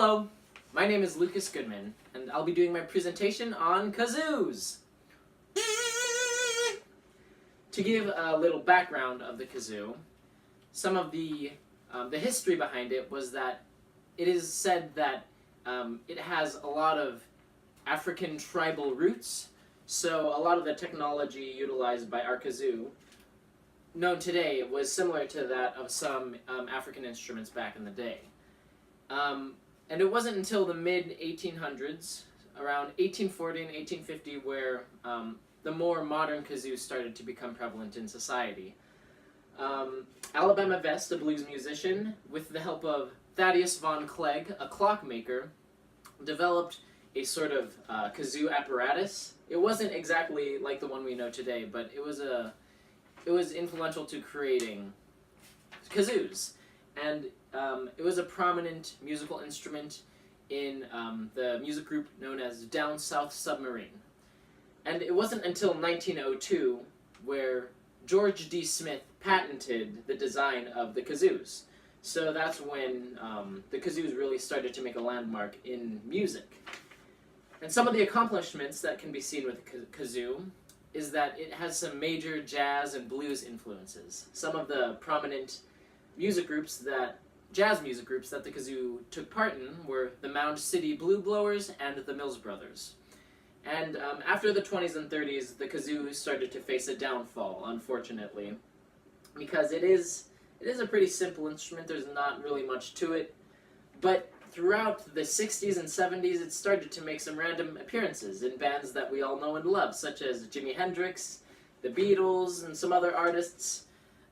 Hello, my name is Lucas Goodman, and I'll be doing my presentation on kazoos. To give a little background of the kazoo, some of the history behind it was that it is said that it has a lot of African tribal roots, so a lot of the technology utilized by our kazoo, known today, was similar to that of some African instruments back in the day. And it wasn't until the mid-1800s, around 1840 and 1850, where the more modern kazoos started to become prevalent in society. Alabama Vest, a blues musician, with the help of Thaddeus Von Clegg, a clockmaker, developed a sort of kazoo apparatus. It wasn't exactly like the one we know today, but it was influential to creating kazoos. And it was a prominent musical instrument in the music group known as Down South Submarine. And it wasn't until 1902 where George D. Smith patented the design of the kazoos. So that's when the kazoos really started to make a landmark in music. And some of the accomplishments that can be seen with the kazoo is that it has some major jazz and blues influences. Some of the prominent jazz music groups that the kazoo took part in were the Mound City Blue Blowers and the Mills Brothers. And after the 20s and 30s, the kazoo started to face a downfall, unfortunately, because it is a pretty simple instrument. There's not really much to it, but throughout the 60s and 70s, it started to make some random appearances in bands that we all know and love, such as Jimi Hendrix, the Beatles, and some other artists.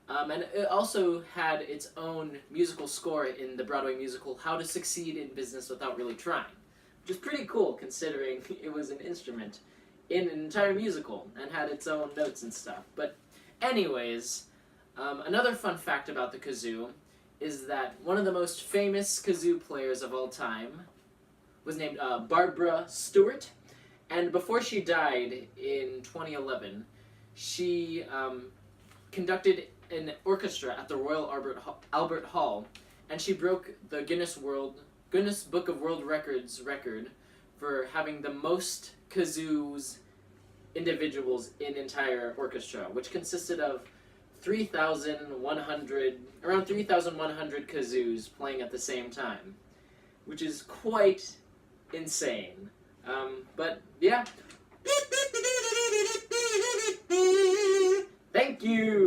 And it also had its own musical score in the Broadway musical How to Succeed in Business Without Really Trying, which is pretty cool considering it was an instrument in an entire musical and had its own notes and stuff. But anyways, another fun fact about the kazoo is that one of the most famous kazoo players of all time was named Barbara Stewart, and before she died in 2011, she conducted an orchestra at the Royal Albert Hall, and she broke the Guinness Book of World Records record for having the most kazoos individuals in entire orchestra, which consisted of around 3,100 kazoos playing at the same time, which is quite insane. But yeah. Thank you!